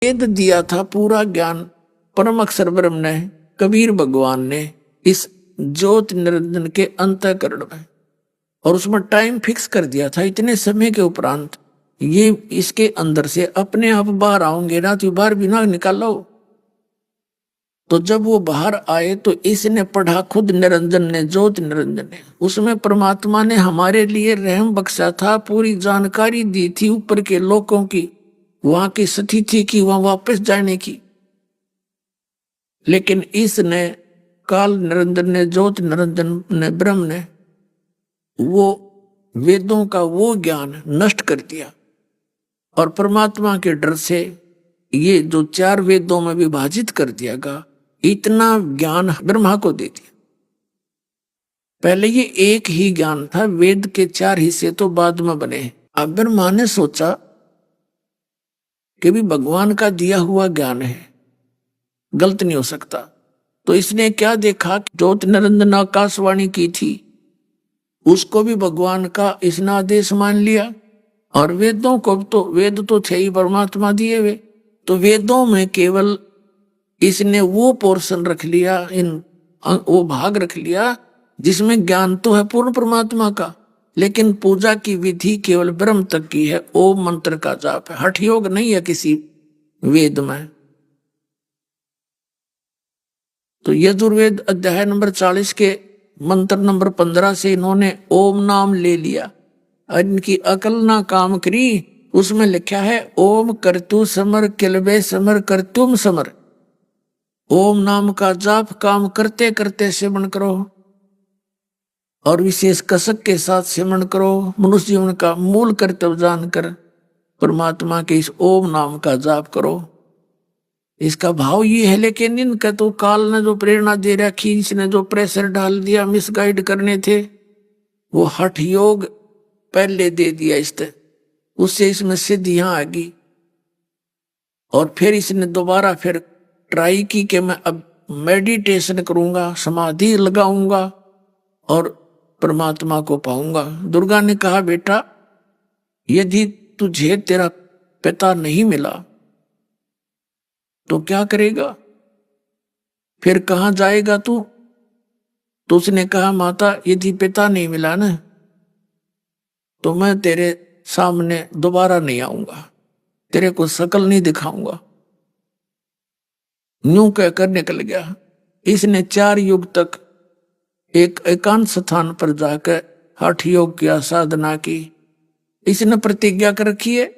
वेद दिया था पूरा ज्ञान परम अक्षर ब्रह्म ने, कबीर भगवान ने इस ज्योत निरंजन के अंतःकरण में, और उसमें टाइम फिक्स कर दिया था इतने समय के उपरांत ये इसके अंदर से अपने आप बाहर आओगे ना, तो बाहर भी ना निकालो। तो जब वो बाहर आए तो इसने पढ़ा खुद निरंजन ने, ज्योत निरंजन ने, उसमें परमात्मा ने हमारे लिए रहम बख्शा था, पूरी जानकारी दी थी ऊपर के लोगों की, वहां की स्थिति की, वहां वापस जाने की। लेकिन इसने काल निरंजन ने, ज्योत निरंजन ने, ब्रह्म ने वो वेदों का वो ज्ञान नष्ट कर दिया, और परमात्मा के डर से ये जो 4 वेदों में विभाजित कर दिया गया, इतना ज्ञान ब्रह्मा को दे दिया। पहले ये एक ही ज्ञान था, वेद के 4 हिस्से तो बाद में बने। अब ब्रह्मा ने सोचा कि भी भगवान का दिया हुआ ज्ञान है, गलत नहीं हो सकता। तो इसने क्या देखा, ज्योत निरंजन आकाशवाणी की थी, उसको भी भगवान का इसने आदेश मान लिया, और वेदों को तो, वेद तो थे ही परमात्मा दिए हुए, तो वेदों में केवल इसने वो पोर्शन रख लिया, वो भाग रख लिया जिसमें ज्ञान तो है पूर्ण परमात्मा का, लेकिन पूजा की विधि केवल ब्रह्म तक की है, ओम मंत्र का जाप है, हठ योग नहीं है किसी वेद में। तो यजुर्वेद अध्याय नंबर 40 के मंत्र नंबर 15 से इन्होंने ओम नाम ले लिया, और इनकी अकल ना काम करी। उसमें लिखा है ओम करतु समर किलबे समर करतुम समर। ओम नाम का जाप काम करते करते सेवन करो, और विशेष कसक के साथ सेवन करो। मनुष्य जीवन का मूल कर्तव्य जानकर परमात्मा के इस ओम नाम का जाप करो। इसका भाव ये है, लेकिन इनका तो काल ने जो प्रेरणा दे रखी, इसने जो प्रेशर डाल दिया, मिसगाइड करने थे, वो हठ योग पहले दे दिया इसने, उससे इसमें सिद्धियां आ गई। और फिर इसने दोबारा फिर ट्राई की कि मैं अब मेडिटेशन करूंगा, समाधि लगाऊंगा और परमात्मा को पाऊंगा। दुर्गा ने कहा, बेटा यदि तुझे तेरा पिता नहीं मिला तो क्या करेगा, फिर कहां जाएगा तू? तो उसने कहा, माता यदि पिता नहीं मिला ना, तो मैं तेरे सामने दोबारा नहीं आऊंगा, तेरे को शकल नहीं दिखाऊंगा। यूं कहकर निकल गया। इसने 4 युग तक एक एकांत स्थान पर जाकर हठ योग की साधना की। इसने प्रतिज्ञा कर रखी है,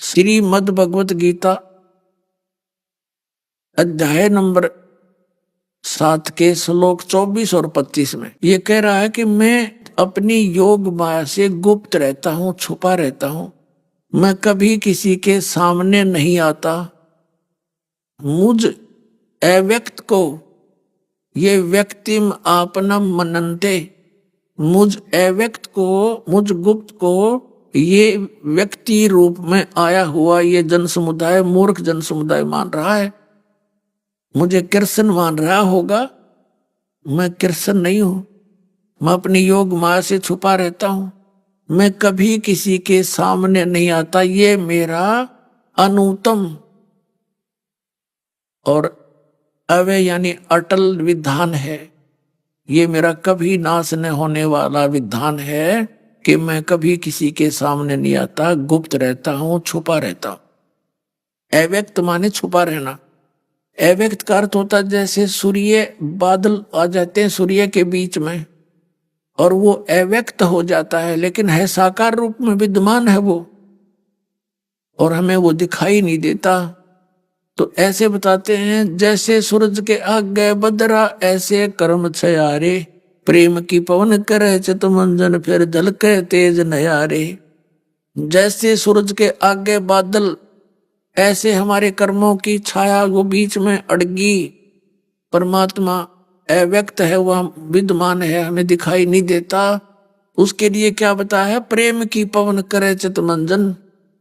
श्रीमद् भगवत गीता अध्याय नंबर 7 के श्लोक 24 और 25 में ये कह रहा है कि मैं अपनी योग माया से गुप्त रहता हूं, छुपा रहता हूं, मैं कभी किसी के सामने नहीं आता। मुझ अव्यक्त को ये व्यक्तिम आपनम मनन्ते, मुझ अव्यक्त को, मुझ गुप्त को ये व्यक्ति रूप में आया हुआ ये जन समुदाय, मूर्ख जन समुदाय मान रहा है, मुझे कृष्ण मान रहा होगा। मैं कृष्ण नहीं हूं, मैं अपनी योग माया से छुपा रहता हूं, मैं कभी किसी के सामने नहीं आता। ये मेरा अनुत्तम और अव्यय यानी अटल विधान है, ये मेरा कभी नाश न होने वाला विधान है कि मैं कभी किसी के सामने नहीं आता, गुप्त रहता हूं, छुपा रहता हूं। अव्यक्त माने छुपा रहना। अव्यक्त का अर्थ होता है जैसे सूर्य, बादल आ जाते हैं सूर्य के बीच में और वो अव्यक्त हो जाता है, लेकिन है साकार रूप में विद्यमान है वो, और हमें वो दिखाई नहीं देता। तो ऐसे बताते हैं, जैसे सूरज के आगे बदरा ऐसे कर्म छयारे, प्रेम की पवन करे चितमंजन फिर झलके तेज नयारे। जैसे सूरज के आगे बादल, ऐसे हमारे कर्मों की छाया वो बीच में अड़गी। परमात्मा अव्यक्त है, वह विद्यमान है, हमें दिखाई नहीं देता। उसके लिए क्या बताया है, प्रेम की पवन करे चितमंजन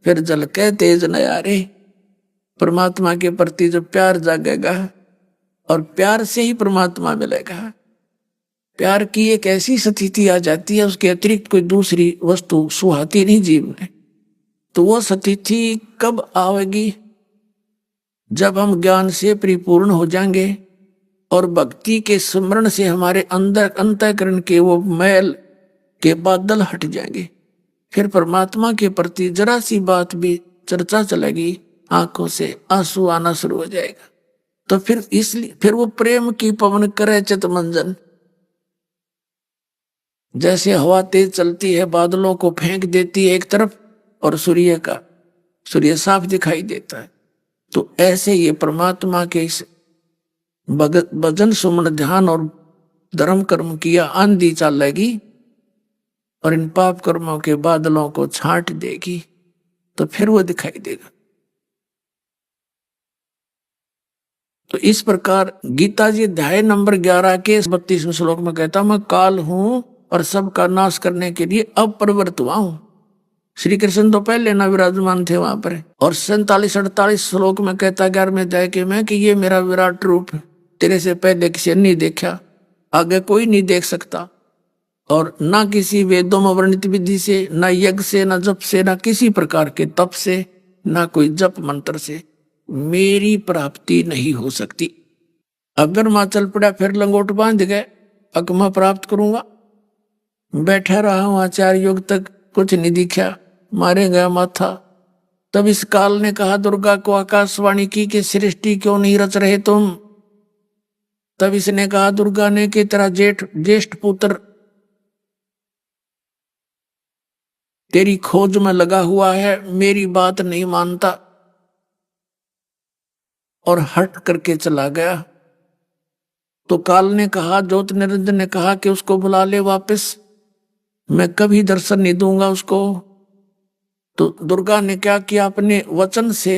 फिर झलके तेज नयारे। परमात्मा के प्रति जो प्यार जागेगा और प्यार से ही परमात्मा मिलेगा। प्यार की एक ऐसी स्थिति आ जाती है, उसके अतिरिक्त कोई दूसरी वस्तु सुहाती नहीं जीव में। तो वो स्थिति कब आवेगी? जब हम ज्ञान से परिपूर्ण हो जाएंगे और भक्ति के स्मरण से हमारे अंदर अंतःकरण के वो मैल के बादल हट जाएंगे। फिर परमात्मा के प्रति जरा सी बात भी चर्चा चलेगी, आंखों से आंसू आना शुरू हो जाएगा। तो फिर इसलिए फिर वो प्रेम की पवन करे चित मंजन। जैसे हवा तेज चलती है, बादलों को फेंक देती है एक तरफ और सूर्य साफ दिखाई देता है, तो ऐसे ये परमात्मा के इस भजन सुमन ध्यान और धर्म कर्म किया आंधी चलेगी और इन पाप कर्मों के बादलों को छांट देगी, तो फिर वो दिखाई देगा। तो इस प्रकार गीता जी अध्याय नंबर 11 के 32वें श्लोक में कहता, मैं काल हूं और सबका नाश करने के लिए अपरिवर्त हुआ हूं। श्री कृष्ण तो पहले ना विराजमान थे वहां पर, और 47-48 श्लोक में कहता 11वें अध्याय के में कि ये मेरा विराट रूप तेरे से पहले किसी ने नहीं देखा, आगे कोई नहीं देख सकता, और ना किसी वेदों में वर्णित विधि से, ना यज्ञ से, ना जप से, ना किसी प्रकार के तप से, ना कोई जप मंत्र से मेरी प्राप्ति नहीं हो सकती। अगर मां चल पड़ा फिर लंगोट बांध गए, अब मैं प्राप्त करूंगा। बैठा रहा हूं 4 युग तक, कुछ नहीं दिखा, मारे गया माथा। तब इस काल ने कहा दुर्गा को आकाशवाणी की कि सृष्टि क्यों नहीं रच रहे तुम? तब इसने कहा दुर्गा ने कि तेरा ज्येष्ठ पुत्र तेरी खोज में लगा हुआ है, मेरी बात नहीं मानता, और हट करके चला गया। तो काल ने कहा, ज्योत निरंजन ने कहा कि उसको बुला ले वापस, मैं कभी दर्शन नहीं दूंगा उसको। तो दुर्गा ने क्या किया, अपने वचन से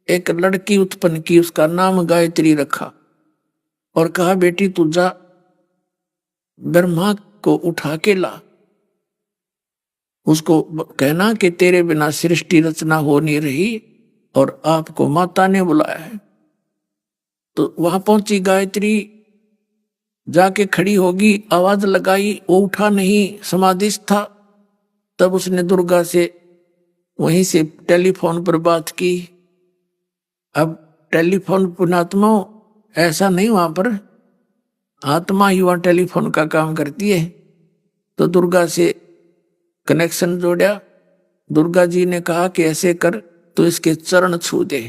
एक लड़की उत्पन्न की, उसका नाम गायत्री रखा और कहा बेटी तू जा ब्रह्मा को उठा के ला, उसको कहना कि तेरे बिना सृष्टि रचना हो नहीं रही और आपको माता ने बुलाया है। तो वहां पहुंची गायत्री, जाके खड़ी होगी, आवाज लगाई, वो उठा नहीं, समाधिस्थ था। तब उसने दुर्गा से वहीं से टेलीफोन पर बात की। अब टेलीफोन पुणात्मा ऐसा नहीं, वहां पर आत्मा ही वहां टेलीफोन का काम करती है। तो दुर्गा से कनेक्शन जोड़ा, दुर्गा जी ने कहा कि ऐसे कर तो इसके चरण छू दे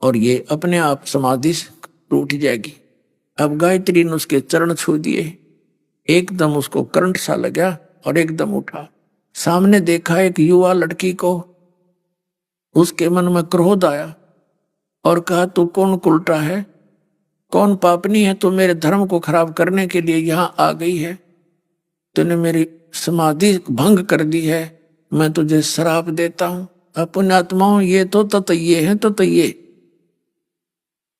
और ये अपने आप समाधि टूट जाएगी। अब गायत्री ने उसके चरण छू दिए, एकदम उसको करंट सा लगा और एकदम उठा। सामने देखा एक युवा लड़की को, उसके मन में क्रोध आया और कहा तू कौन कुलटा है, कौन पापनी है, तू मेरे धर्म को खराब करने के लिए यहां आ गई है, तूने मेरी समाधि भंग कर दी है, मैं तुझे श्राप देता हूं। अपने आत्माओं ये तो ततये हैं, ततये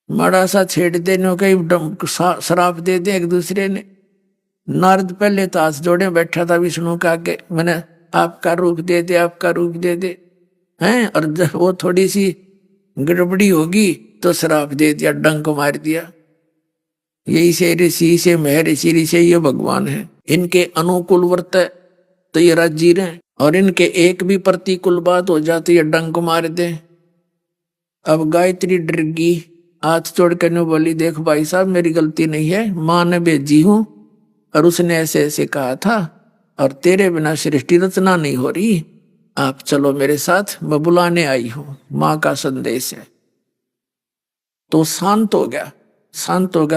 माड़ा सा छेड़ देने का श्राप दे दे एक दूसरे ने। नारद पहले तो हाथ जोड़े बैठा था विष्णु का आगे, मैंने आपका रूप दे दे, आपका रूप दे दे हैं, और जब वो थोड़ी सी गड़बड़ी होगी तो श्राप दे दिया, डंक मार दिया। यही से ऋषि से महर्षि से ये भगवान है, इनके अनुकूल वर्त तो ये राज्य रहे, और इनके एक भी प्रतिकूल बात हो जाती है डंक मार दे। अब गायत्री डर गई, हाथ जोड़ कर ने बोली देख भाई साहब मेरी गलती नहीं है, मां ने भेजी हूं और उसने ऐसे ऐसे कहा था और तेरे बिना सृष्टि रचना नहीं हो रही, आप चलो मेरे साथ, मैं बुलाने आई हूं, मां का संदेश है। तो शांत हो गया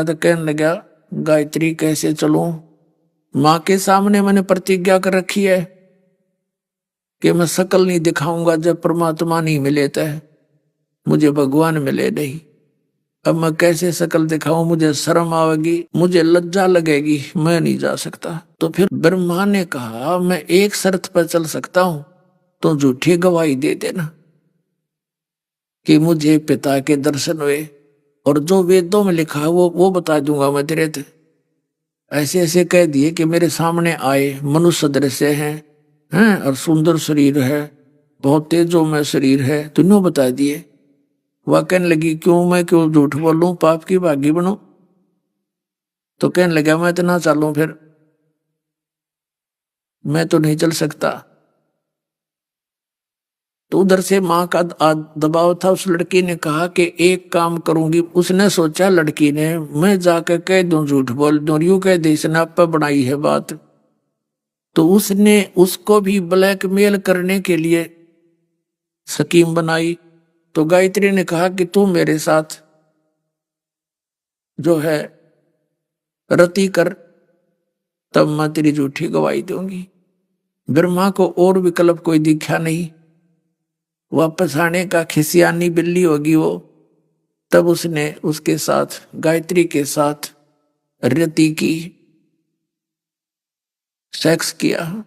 तो कहने लगा गायत्री कैसे चलूं, मां के सामने मैंने प्रतिज्ञा कर रखी है कि मैं शकल नहीं दिखाऊंगा जब परमात्मा नहीं मिले तो, मुझे भगवान मिले नहीं। अब मैं कैसे शकल दिखाऊं, मुझे शर्म आवेगी, मुझे लज्जा लगेगी, मैं नहीं जा सकता। तो फिर ब्रह्मा ने कहा मैं एक शर्त पर चल सकता हूं, तो झूठी गवाही दे देना कि मुझे पिता के दर्शन हुए और जो वेदों में लिखा है वो बता दूंगा मैं तेरे ते। ऐसे ऐसे कह दिए कि मेरे सामने आए, मनुष्य दृश्य हैं और सुंदर शरीर है, बहुत तेजों में शरीर है, तीनों बता दिए। वह कहने लगी मैं क्यों झूठ बोलूं, पाप की भागी बनूं। तो कहने लगा मैं इतना चलूं, फिर मैं तो नहीं चल सकता। तो उधर से माँ का दबाव था। उस लड़की ने कहा कि एक काम करूंगी। उसने सोचा लड़की ने, मैं जाकर कह दूं, झूठ बोल दूं, यूं कह दे इसने आप पर बनाई है बात। तो उसने उसको भी ब्लैकमेल करने के लिए स्कीम बनाई। तो गायत्री ने कहा कि तू मेरे साथ जो है रति कर, तब मैं तेरी झूठी गवाही दूंगी। ब्रह्मा को और विकल्प कोई दिखा नहीं, वापस आने का, खिसियानी बिल्ली होगी वो। तब उसने उसके साथ, गायत्री के साथ रति की, सेक्स किया।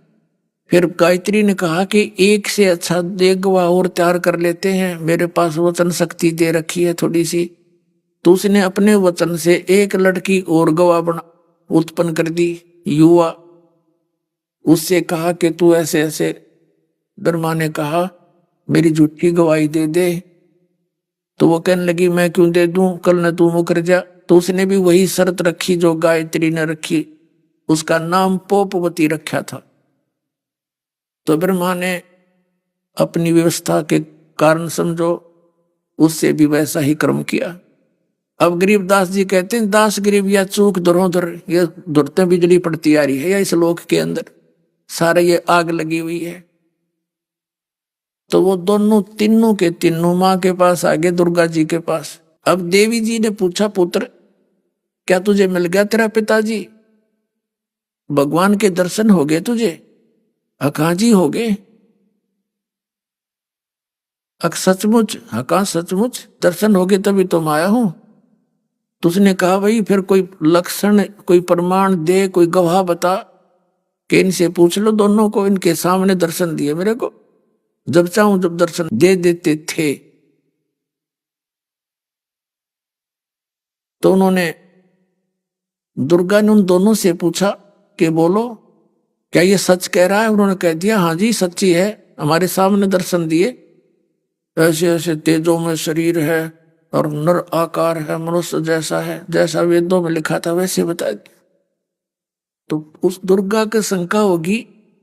फिर गायत्री ने कहा कि एक से अच्छा दे गवाह और तैयार कर लेते हैं, मेरे पास वचन शक्ति दे रखी है थोड़ी सी। तो उसने अपने वचन से एक लड़की और गवाह बना उत्पन्न कर दी, युवा। उससे कहा कि तू ऐसे ऐसे। ब्रह्मा ने कहा मेरी झूठी गवाही दे दे। तो वो कहने लगी मैं क्यों दे दूं, कल न तू मुकर जा। तो उसने भी वही शर्त रखी जो गायत्री ने रखी। उसका नाम पोपवती रखा था। तो ब्रह्मा ने अपनी व्यवस्था के कारण समझो उससे भी वैसा ही कर्म किया। अब गरीबदास जी कहते हैं, दास गरीब या चूक धरोधर, ये धुरते बिजली पड़ती आ रही है या इस लोक के अंदर सारे ये आग लगी हुई है। तो वो दोनों तीनों के तीनों माँ के पास आ गए, दुर्गा जी के पास। अब देवी जी ने पूछा, पुत्र क्या तुझे मिल गया तेरा पिताजी, भगवान के दर्शन हो गए तुझे? कहाँ जी हो गए? सचमुच? कहाँ सचमुच दर्शन हो गए, तभी तो मैं आया हूं। तो उसने कहा भाई फिर कोई लक्षण, कोई प्रमाण दे, कोई गवाह बता कि इनसे पूछ लो दोनों को, इनके सामने दर्शन दिए मेरे को, जब चाहूं जब दर्शन दे देते थे। तो उन्होंने, दुर्गा ने उन दोनों से पूछा कि बोलो क्या ये सच कह रहा है? उन्होंने कह दिया हाँ जी सच्ची है, हमारे सामने दर्शन दिए, ऐसे ऐसे तेजों में शरीर है और नर आकार है, मनुष्य जैसा है, जैसा वेदों में लिखा था वैसे बता दिया। तो उस दुर्गा की शंका होगी,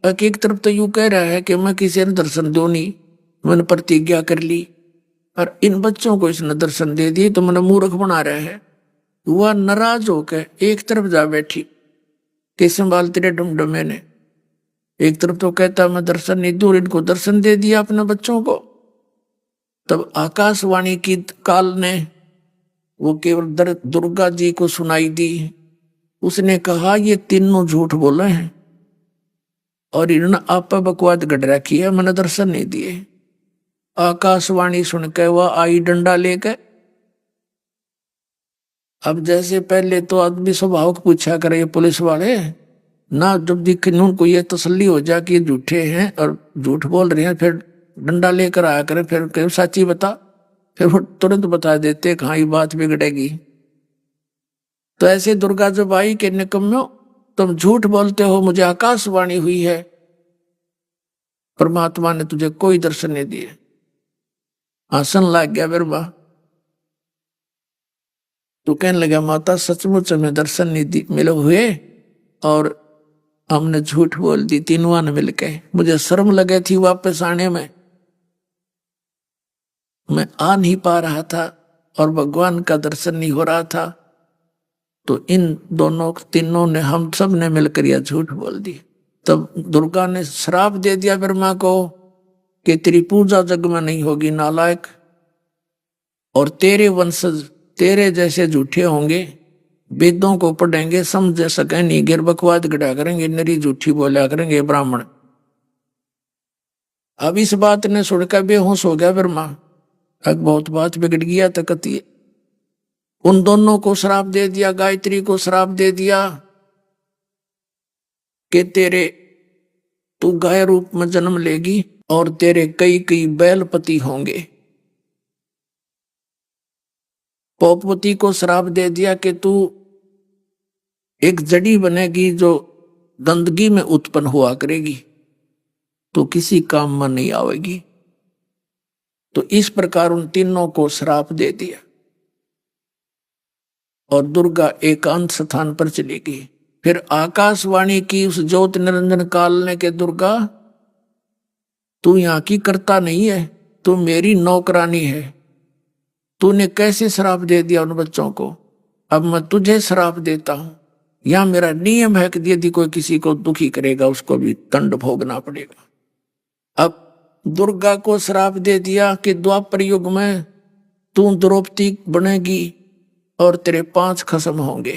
एक तरफ तो यूं कह रहा है कि मैं किसी ने दर्शन दो नहीं, मैंने प्रतिज्ञा कर ली, और इन बच्चों को इसने दर्शन दे दिए तो मैंने मूर्ख बना रहे हैं। वह नाराज होकर एक तरफ जा बैठी कि संभाल तेरे डमडमे ने। एक तरफ तो कहता मैं दर्शन नहीं दूर, इनको दर्शन दे दिया अपने बच्चों को। तब आकाशवाणी की काल ने वो केवल दुर्गा जी को सुनाई दी। उसने कहा ये तीनों झूठ बोले हैं और इन्होंने आप बकवाद गढ़ रखी है, मैंने दर्शन नहीं दिए। आकाशवाणी सुनकर वह आई डंडा लेकर। अब जैसे पहले तो आदमी स्वभाव को पूछा करे ये पुलिस वाले ना, जब दिखे उनको ये तसल्ली हो जाए कि ये झूठे हैं और झूठ बोल रहे हैं, फिर डंडा लेकर आया करे, फिर कह सच्ची बता, फिर वो तुरंत बता देते कहाँ ये बात बिगड़ेगी। तो ऐसे दुर्गा जब आई कि निकम्मो तुम झूठ बोलते हो, मुझे आकाशवाणी हुई है, परमात्मा ने तुझे कोई दर्शन नहीं दिए। हंसन लग गया ब्रह्मा। तो कहने लगा माता सचमुच हमें दर्शन नहीं मिले हुए और हमने झूठ बोल दी तीनों ने मिलके। मुझे शर्म लगे थी वापस आने में, मैं आ नहीं पा रहा था और भगवान का दर्शन नहीं हो रहा था। तो इन दोनों तीनों ने, हम सब ने मिलकर यह झूठ बोल दी। तब दुर्गा ने श्राप दे दिया ब्रह्मा को कि तेरी पूजा जग में नहीं होगी नालायक, और तेरे वंशज तेरे जैसे झूठे होंगे, वेदों को पढ़ेंगे समझ सके नहीं, गिर बकवाद गढ़ा करेंगे, नरी झूठी बोला करेंगे ब्राह्मण। अब इस बात ने सुनकर बेहोश हो गया ब्रह्मा। अब बहुत बात बिगड़ गया तकती। उन दोनों को श्राप दे दिया, गायत्री को श्राप दे दिया कि तेरे तू गाय रूप में जन्म लेगी और तेरे कई कई बैलपति होंगे। पोपवती को श्राप दे दिया कि तू एक जड़ी बनेगी जो गंदगी में उत्पन्न हुआ करेगी, तो किसी काम में नहीं आवेगी। तो इस प्रकार उन तीनों को श्राप दे दिया और दुर्गा एकांत स्थान पर चली गई। फिर आकाशवाणी की उस ज्योत निरंजन काल ने के दुर्गा तू यहाँ की करता नहीं है, तू मेरी नौकरानी है। तूने कैसे श्राप दे दिया उन बच्चों को, अब मैं तुझे श्राप देता हूं। यह मेरा नियम है कि यदि कोई किसी को दुखी करेगा उसको भी दंड भोगना पड़ेगा। अब दुर्गा को श्राप दे दिया कि द्वापर युग में तू द्रौपदी बनेगी और तेरे 5 खसम होंगे।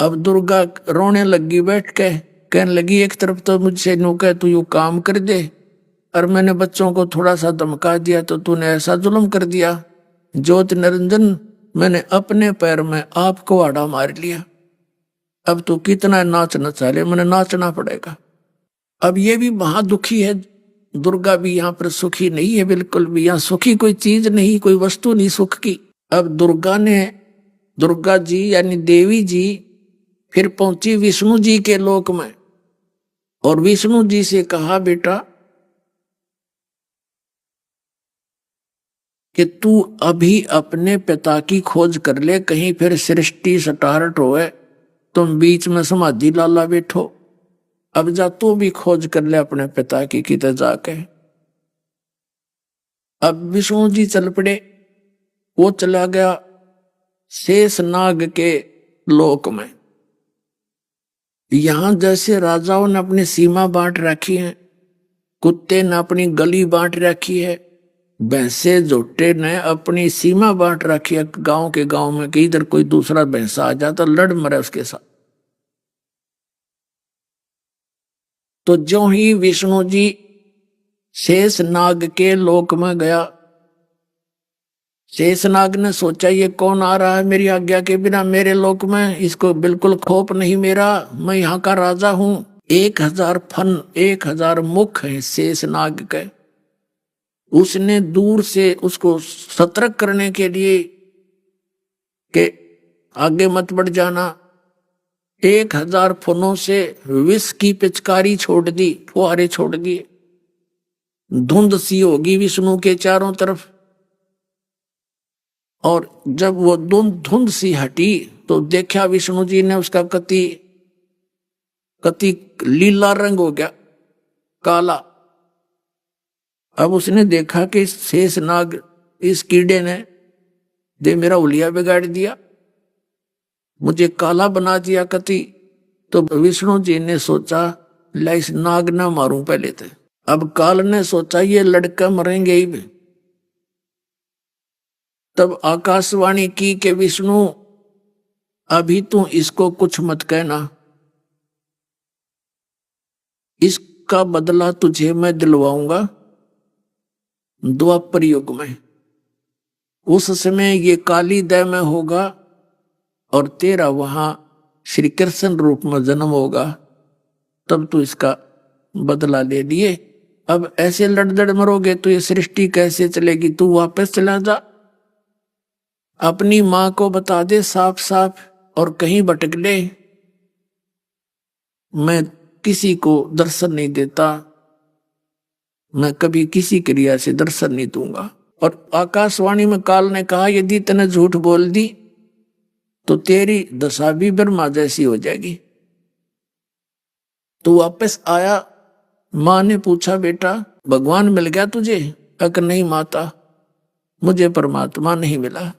अब दुर्गा रोने लगी बैठ के, कहने लगी एक तरफ तो मुझसे नु कह तू यू काम कर दे, और मैंने बच्चों को थोड़ा सा धमका दिया तो तूने ऐसा जुल्म कर दिया। ज्योत निरंजन, मैंने अपने पैर में आपको आड़ा मार लिया। अब तू कितना नाच नचा ले, मैंने नाचना पड़ेगा। अब ये भी महादुखी है। दुर्गा भी यहाँ पर सुखी नहीं है, बिल्कुल भी यहाँ सुखी कोई चीज नहीं, कोई वस्तु नहीं सुख की। अब दुर्गा जी यानी देवी जी फिर पहुंची विष्णु जी के लोक में, और विष्णु जी से कहा बेटा कि तू अभी अपने पिता की खोज कर ले, कहीं फिर सृष्टि स्टार्ट होए तुम बीच में समाधि लाला बैठो। अब जा तू भी खोज कर ले अपने पिता की किते जाके। अब विष्णु जी चल पड़े, वो चला गया शेषनाग के लोक में। यहां जैसे राजाओं ने अपनी सीमा बांट रखी है, कुत्ते ने अपनी गली बांट रखी है, भैंसे जोटे ने अपनी सीमा बांट रखी है गांव के गांव में, कि इधर कोई दूसरा भैंसा आ जाता लड़ मरे उसके साथ। तो जो ही विष्णु जी शेषनाग के लोक में गया, शेषनाग ने सोचा ये कौन आ रहा है मेरी आज्ञा के बिना मेरे लोक में, इसको बिल्कुल खौफ नहीं मेरा, मैं यहाँ का राजा हूं। 1000 फन 1000 मुख है शेषनाग के। उसने दूर से उसको सतर्क करने के लिए कि आगे मत बढ़ जाना, 1000 फनों से विष की पिचकारी छोड़ दी, फुहारे छोड़ दिए। धुंध सी होगी विष्णु के चारों तरफ, और जब वो धुंध सी हटी तो देखा विष्णु जी ने उसका कति लीला रंग हो गया, काला। अब उसने देखा कि शेषनाग इस कीड़े ने दे मेरा उलिया बिगाड़ दिया, मुझे काला बना दिया कति। तो विष्णु जी ने सोचा ला इस नाग ना मारूं पहले थे। अब काल ने सोचा ये लड़का मरेंगे ही। तब आकाशवाणी की कि विष्णु अभी तू इसको कुछ मत कहना, इसका बदला तुझे मैं दिलवाऊंगा द्वापर युग में। उस समय ये काली दय में होगा और तेरा वहां श्री कृष्ण रूप में जन्म होगा, तब तू इसका बदला ले लिए। अब ऐसे लड़दड़ मरोगे तो ये सृष्टि कैसे चलेगी, तू वापस चला जा, अपनी मां को बता दे साफ साफ, और कहीं भटक ले। मैं किसी को दर्शन नहीं देता, मैं कभी किसी क्रिया से दर्शन नहीं दूंगा। और आकाशवाणी में काल ने कहा यदि तने झूठ बोल दी तो तेरी दशा भी ब्रह्मा जैसी हो जाएगी। तो वापस आया, मां ने पूछा बेटा भगवान मिल गया तुझे? अगर नहीं माता, मुझे परमात्मा नहीं मिला।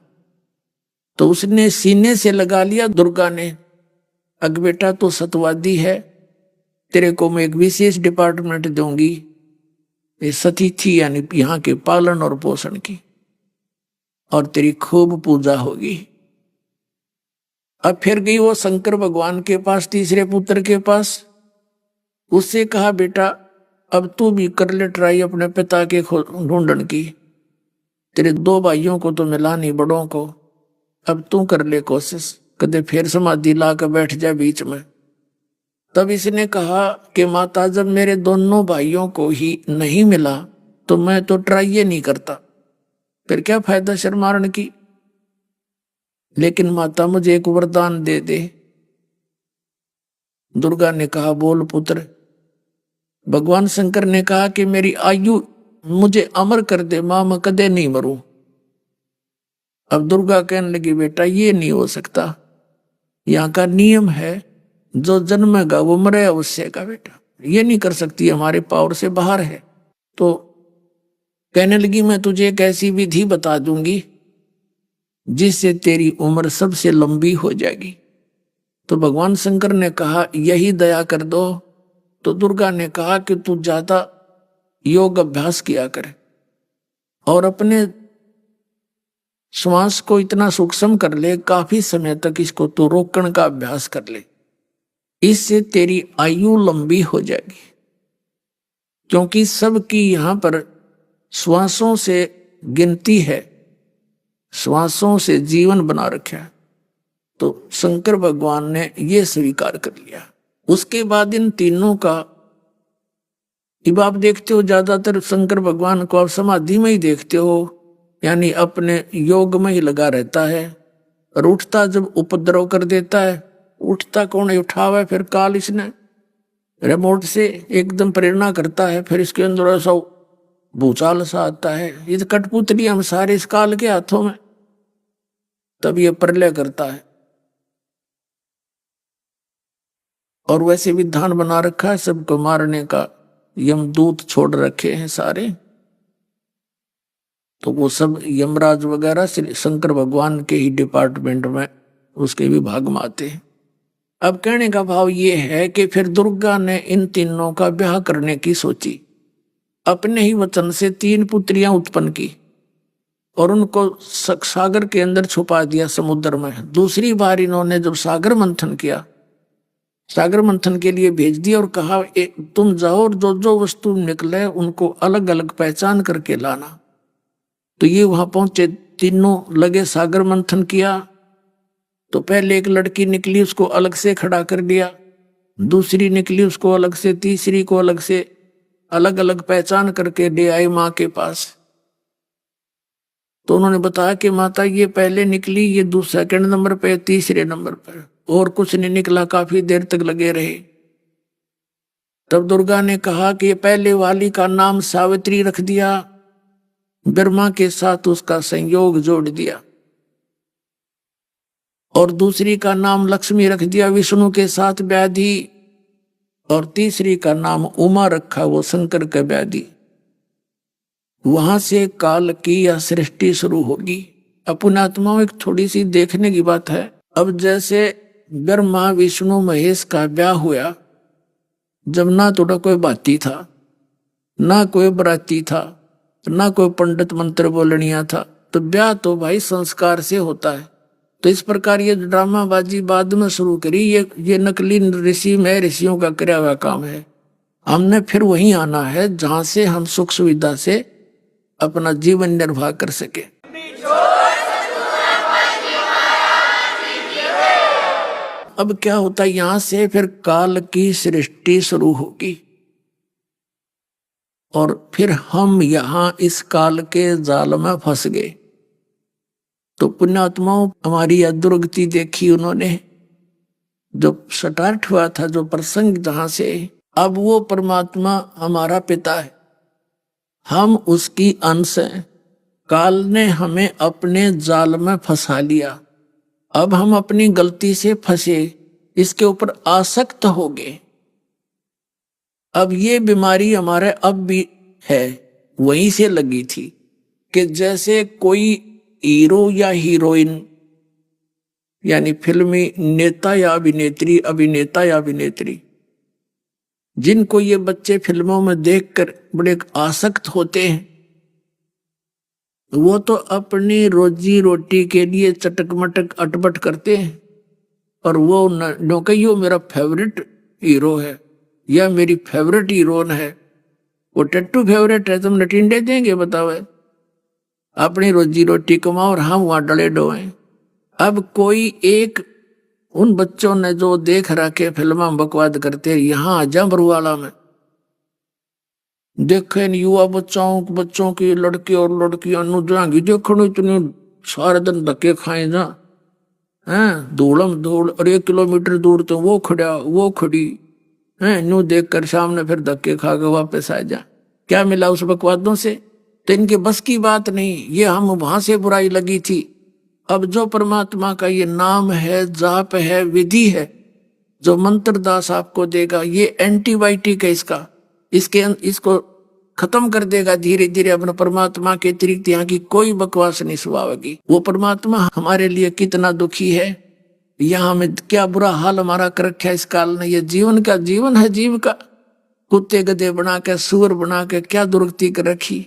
तो उसने सीने से लगा लिया दुर्गा ने, अग बेटा तो सतवादी है, तेरे को मैं एक विशेष डिपार्टमेंट दूंगी, ये सतीथी यानी यहाँ के पालन और पोषण की, और तेरी खूब पूजा होगी। अब फिर गई वो शंकर भगवान के पास, तीसरे पुत्र के पास। उससे कहा बेटा अब तू भी कर ले ट्राई अपने पिता के ढूंढन की, तेरे 2 भाइयों को तो मिला नहीं बड़ों को, अब तू कर ले कोशिश, कदे फिर समाधि ला कर बैठ जा बीच में। तब इसने कहा कि माता जब मेरे दोनों भाइयों को ही नहीं मिला तो मैं तो ट्राई ये नहीं करता, फिर क्या फायदा शर्मारण की। लेकिन माता मुझे एक वरदान दे दे। दुर्गा ने कहा बोल पुत्र। भगवान शंकर ने कहा कि मेरी आयु मुझे अमर कर दे मां, मैं कदे नहीं मरूं। अब दुर्गा कहने लगी बेटा ये नहीं हो सकता, यहाँ का नियम है जो जन्मेगा वो मरे अवश्य का बेटा, ये नहीं कर सकती, हमारे पावर से बाहर है। तो कहने लगी मैं तुझे एक ऐसी विधि बता दूंगी जिससे तेरी उम्र सबसे लंबी हो जाएगी। तो भगवान शंकर ने कहा यही दया कर दो। तो दुर्गा ने कहा कि तू ज्यादा योग अभ्यास किया कर और अपने श्वास को इतना सूक्ष्म कर ले, काफी समय तक इसको तू रोकने का अभ्यास कर ले, इससे तेरी आयु लंबी हो जाएगी। क्योंकि सबकी यहां पर श्वासों से गिनती है, श्वासों से जीवन बना रखा है। तो शंकर भगवान ने यह स्वीकार कर लिया। उसके बाद इन तीनों का, अब आप देखते हो ज्यादातर शंकर भगवान को आप समाधि में ही देखते हो, यानी अपने योग में ही लगा रहता है। और उठता जब उपद्रव कर देता है, उठता कौन उठावे, फिर काल इसने रिमोट से एकदम प्रेरणा करता है, फिर इसके अंदर ऐसा भूचाल सा आता है, ये तो कठपुतली हम सारे इस काल के हाथों में, तब ये प्रलय करता है। और वैसे विधान बना रखा है सबको मारने का, यमदूत छोड़ रखे हैं सारे, तो वो सब यमराज वगैरह शंकर भगवान के ही डिपार्टमेंट में, उसके विभाग में आते हैं। अब कहने का भाव ये है कि फिर दुर्गा ने इन तीनों का ब्याह करने की सोची, अपने ही वचन से 3 पुत्रियां उत्पन्न की और उनको सागर के अंदर छुपा दिया समुद्र में। दूसरी बार इन्होंने जब सागर मंथन किया, सागर मंथन के लिए भेज दिया और कहा तुम जाओ और जो जो वस्तु निकले उनको अलग अलग पहचान करके लाना। तो ये वहां पहुंचे, तीनों लगे सागर मंथन किया। तो पहले एक लड़की निकली, उसको अलग से खड़ा कर दिया, दूसरी निकली उसको अलग से, तीसरी को अलग से, अलग अलग पहचान करके ले आए माँ के पास। तो उन्होंने बताया कि माता ये पहले निकली, ये सेकंड नंबर पे, तीसरे नंबर पर, और कुछ नहीं निकला, काफी देर तक लगे रहे। तब दुर्गा ने कहा कि ये पहले वाली का नाम सावित्री रख दिया, ब्रह्मा के साथ उसका संयोग जोड़ दिया, और दूसरी का नाम लक्ष्मी रख दिया, विष्णु के साथ व्याधि, और तीसरी का नाम उमा रखा, वो शंकर का व्याधि। वहां से काल की यह सृष्टि शुरू होगी। पुण्यात्माओं एक थोड़ी सी देखने की बात है, अब जैसे ब्रह्मा विष्णु महेश का ब्याह हुआ, जब ना तो कोई बाती था, ना कोई बराती था, ना कोई पंडित मंत्र बोलनिया था, तो ब्याह तो भाई संस्कार से होता है। तो इस प्रकार ये ड्रामाबाजी बाद में शुरू करी, ये नकली ऋषि में ऋषियों का किया हुआ काम है। हमने फिर वहीं आना है जहां से हम सुख सुविधा से अपना जीवन निर्वाह कर सके। अब क्या होता है, यहां से फिर काल की सृष्टि शुरू होगी और फिर हम यहां इस काल के जाल में फंस गए। तो पुण्यात्माओं हमारी यह दुर्गति देखी उन्होंने, जो स्टार्ट हुआ था, जो प्रसंग जहां से, अब वो परमात्मा हमारा पिता है, हम उसकी अंश हैं। काल ने हमें अपने जाल में फंसा लिया, अब हम अपनी गलती से फंसे, इसके ऊपर आसक्त हो गए। अब ये बीमारी हमारे अब भी है, वहीं से लगी थी कि जैसे कोई हीरो या हीरोइन, यानी फिल्मी नेता या अभिनेत्री, अभिनेता या अभिनेत्री, जिनको ये बच्चे फिल्मों में देखकर बड़े आसक्त होते हैं, वो तो अपनी रोजी रोटी के लिए चटक मटक अटपट करते हैं, और वो न कहियो मेरा फेवरेट हीरो है या मेरी फेवरेट हीरोइन है, वो टट्टू फेवरेट है, तुम नटिंडे देंगे बताओ, अपनी रोजी रोटी कमाओ और हम वहां डले डोए। अब कोई एक उन बच्चों ने जो देख रखे फिल्म बकवाद करते, यहां आजा बरुवाला में देखे युवा बच्चों की लड़के और लड़कियां जाएंगी देखो, इतने सारे दिन धक्के खाए जा हैं, धूलम धूल, और 1 किलोमीटर दूर तो वो खड़ा वो खड़ी है, न्यू देख कर सामने फिर धक्के खा के वापस आ जा। क्या मिला उस बकवादों से? तो इनके बस की बात नहीं, ये हम वहां से बुराई लगी थी। अब जो परमात्मा का ये नाम है, जाप है, विधि है, जो मंत्र दास आपको देगा ये एंटीबायोटिक है इसका, इसको खत्म कर देगा धीरे धीरे। अपने परमात्मा के अतिरिक्त यहाँ की कोई बकवास नहीं सुनावेगी। वो परमात्मा हमारे लिए कितना दुखी है, यहाँ में क्या बुरा हाल हमारा कर रखा है इस काल ने। ये जीवन का जीवन है, जीव का कुत्ते गधे बना के सुअर बना के क्या दुर्गति कर रखी।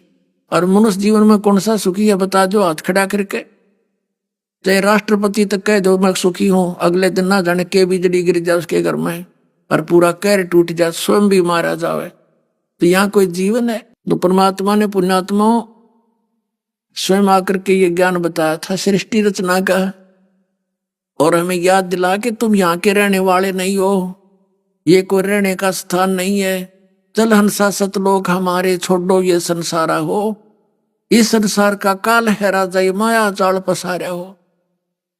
और मनुष्य जीवन में कौन सा सुखी है बता दो हाथ खड़ा करके। चाहे राष्ट्रपति तक कह दो मैं सुखी हूं, अगले दिन ना जाने के बिजली गिर जाए उसके घर में और पूरा कहर टूट जाए, स्वयं भी मारा जाए। तो यहाँ कोई जीवन है? तो परमात्मा ने पुण्यात्माओं स्वयं आकर के ये ज्ञान बताया था सृष्टि रचना का, और हमें याद दिला कि तुम यहाँ के रहने वाले नहीं हो, ये कोई रहने का स्थान नहीं है। चल हंसा सतलोक हमारे, छोड़ो ये संसारा हो। इस संसार का काल है राजा, ये माया जाल पसारा हो।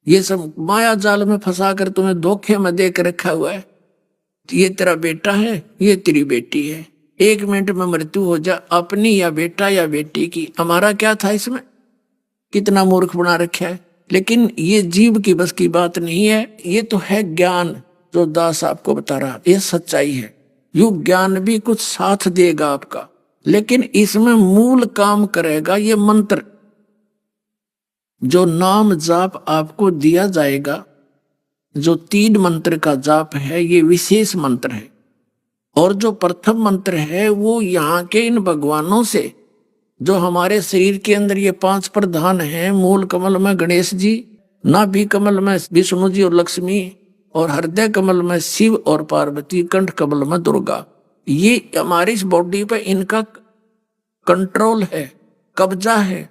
ये सब माया जाल में फंसा कर तुम्हें धोखे में दे कर रखा हुआ है। ये तेरा बेटा है, ये तेरी बेटी है, 1 मिनट में मृत्यु हो जा, अपनी या बेटा या बेटी की। हमारा क्या था इसमें? कितना मूर्ख बना रखा है। लेकिन ये जीव की बस की बात नहीं है। ये तो है ज्ञान जो दास आपको बता रहा, ये सच्चाई है। यू ज्ञान भी कुछ साथ देगा आपका, लेकिन इसमें मूल काम करेगा ये मंत्र। जो नाम जाप आपको दिया जाएगा, जो 3 मंत्र का जाप है, ये विशेष मंत्र है। और जो प्रथम मंत्र है वो यहाँ के इन भगवानों से, जो हमारे शरीर के अंदर ये 5 प्रधान हैं, मूल कमल में गणेश जी, नाभि कमल में विष्णु जी और लक्ष्मी, और हृदय कमल में शिव और पार्वती, कंठ कमल में दुर्गा। ये हमारी इस बॉडी पे इनका कंट्रोल है, कब्जा है।